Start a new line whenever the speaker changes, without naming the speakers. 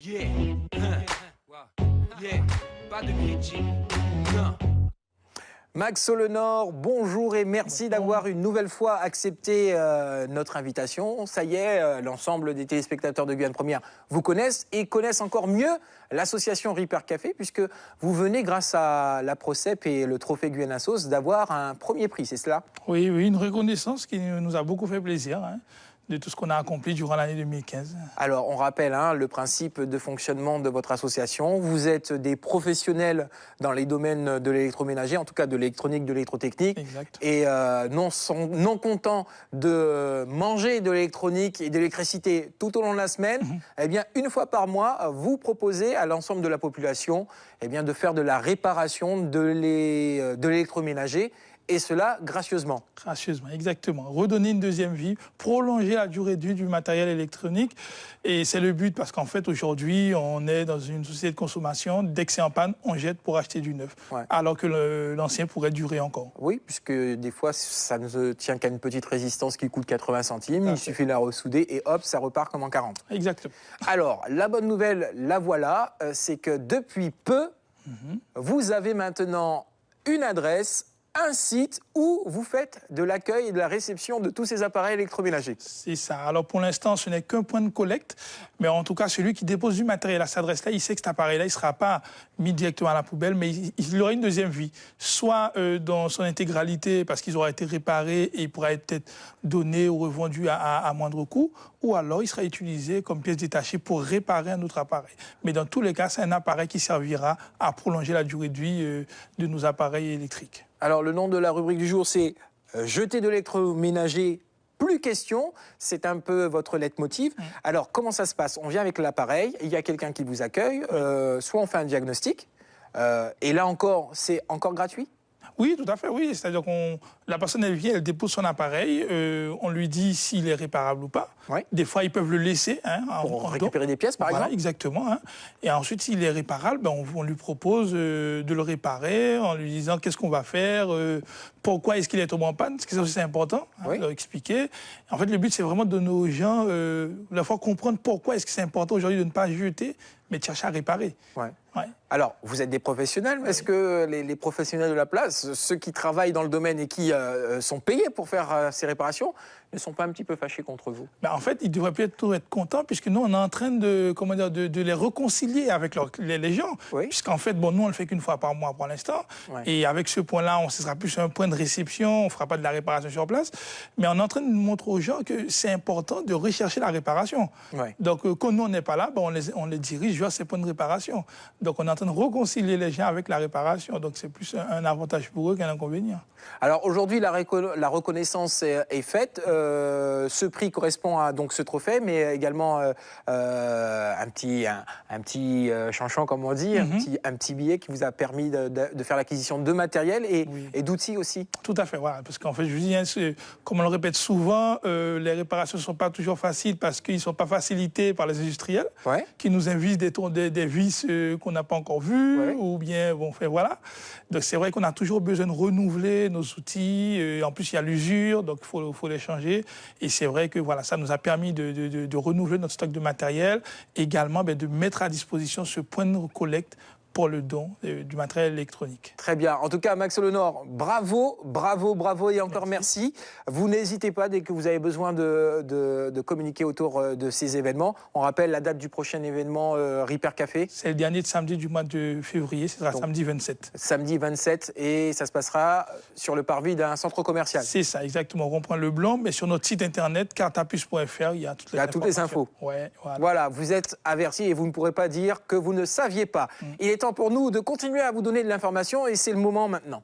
Yeah, yeah, pas de critique, non.
Max Solenor, bonjour et merci d'avoir une nouvelle fois accepté notre invitation. Ça y est, l'ensemble des téléspectateurs de Guyane Première vous connaissent et connaissent encore mieux l'association Ripper Café puisque vous venez grâce à la Procep et le trophée Guyane Assos d'avoir un premier prix, c'est cela?
Oui, une reconnaissance qui nous a beaucoup fait plaisir de tout ce qu'on a accompli durant l'année 2015.
Alors, on rappelle le principe de fonctionnement de votre association. Vous êtes des professionnels dans les domaines de l'électroménager, en tout cas de l'électronique, de l'électrotechnique.
Exact.
Et non contents de manger de l'électronique et de l'électricité tout au long de la semaine, eh bien, une fois par mois, vous proposez à l'ensemble de la population de faire de la réparation de l'électroménager. Et cela gracieusement.
Gracieusement, exactement. Redonner une deuxième vie, prolonger la durée de vie du matériel électronique. Et c'est le but parce qu'en fait, aujourd'hui, on est dans une société de consommation. Dès que c'est en panne, on jette pour acheter du neuf. Ouais. Alors que l'ancien pourrait durer encore.
Oui, puisque des fois, ça ne tient qu'à une petite résistance qui coûte 80 centimes. Il suffit de la ressouder et hop, ça repart comme en 40.
Exactement.
Alors, la bonne nouvelle, la voilà, c'est que depuis peu, vous avez maintenant une adresse, un site où vous faites de l'accueil et de la réception de tous ces appareils électroménagers.
C'est ça. Alors pour l'instant, ce n'est qu'un point de collecte, mais en tout cas, celui qui dépose du matériel à cette adresse-là, il sait que cet appareil-là, il ne sera pas mis directement à la poubelle, mais il aura une deuxième vie, soit dans son intégralité, parce qu'il aura été réparé et il pourra être peut-être donné ou revendu à moindre coût, ou alors il sera utilisé comme pièce détachée pour réparer un autre appareil. Mais dans tous les cas, c'est un appareil qui servira à prolonger la durée de vie de nos appareils électriques.
Alors, le nom de la rubrique du jour, c'est « Jeter de l'électroménager, plus question ». C'est un peu votre leitmotiv. Alors, comment ça se passe? On vient avec l'appareil, il y a quelqu'un qui vous accueille, soit on fait un diagnostic, et là encore, c'est encore gratuit?
Oui, tout à fait, oui. C'est-à-dire que la personne, elle vient, elle dépose son appareil, on lui dit s'il est réparable ou pas. Oui. Des fois, ils peuvent le laisser.
Pour récupérer des pièces, par exemple.
Exactement. Et ensuite, s'il est réparable, on lui propose de le réparer en lui disant qu'est-ce qu'on va faire, pourquoi est-ce qu'il est tombé en panne, parce que ça aussi, c'est important, de leur expliquer. En fait, le but, c'est vraiment de donner aux gens, la fois comprendre pourquoi est-ce que c'est important aujourd'hui de ne pas jeter, mais de chercher à réparer.
Ouais. Alors, vous êtes des professionnels, mais est-ce que les professionnels de la place, ceux qui travaillent dans le domaine et qui sont payés pour faire ces réparations, ne sont pas un petit peu fâchés contre vous?
En fait, ils devraient plutôt être contents, puisque nous, on est en train de les réconcilier avec les gens. Oui. Puisqu'en fait, nous, on ne le fait qu'une fois par mois pour l'instant. Ouais. Et avec ce point-là, ce sera plus un point de réception, on ne fera pas de la réparation sur place. Mais on est en train de montrer aux gens que c'est important de rechercher la réparation. Ouais. Donc, quand nous, on n'est pas là, on les dirige vers ces points de réparation. Donc, on est en train de réconcilier les gens avec la réparation. Donc, c'est plus un avantage pour eux qu'un inconvénient.
Alors, aujourd'hui, la reconnaissance est faite. Ce prix correspond à donc ce trophée, mais également un petit chanchon, comme on dit, un petit billet qui vous a permis de faire l'acquisition de matériel et d'outils aussi.
Tout à fait, voilà. Parce qu'en fait, je vous dis, comme on le répète souvent, les réparations ne sont pas toujours faciles parce qu'ils ne sont pas facilités par les industriels qui nous invisent des vis qu'on n'a pas encore vues ou bien, voilà. Donc, c'est vrai qu'on a toujours besoin de renouveler nos outils. En plus, il y a l'usure, donc il faut les changer. Et c'est vrai que voilà, ça nous a permis de renouveler notre stock de matériel, également de mettre à disposition ce point de collecte pour le don du matériel électronique.
Très bien. En tout cas, Max Solenor, bravo, bravo, bravo et encore merci. Vous n'hésitez pas dès que vous avez besoin de communiquer autour de ces événements. On rappelle la date du prochain événement Ripper Café.
C'est le dernier samedi du mois de février, ce sera samedi 27.
Samedi 27 et ça se passera sur le parvis d'un centre commercial.
C'est ça, exactement. On reprend le blanc, mais sur notre site internet, cartapus.fr, il y a toutes les
infos.
Ouais,
voilà, vous êtes avertis et vous ne pourrez pas dire que vous ne saviez pas. Il est temps pour nous de continuer à vous donner de l'information et c'est le moment maintenant.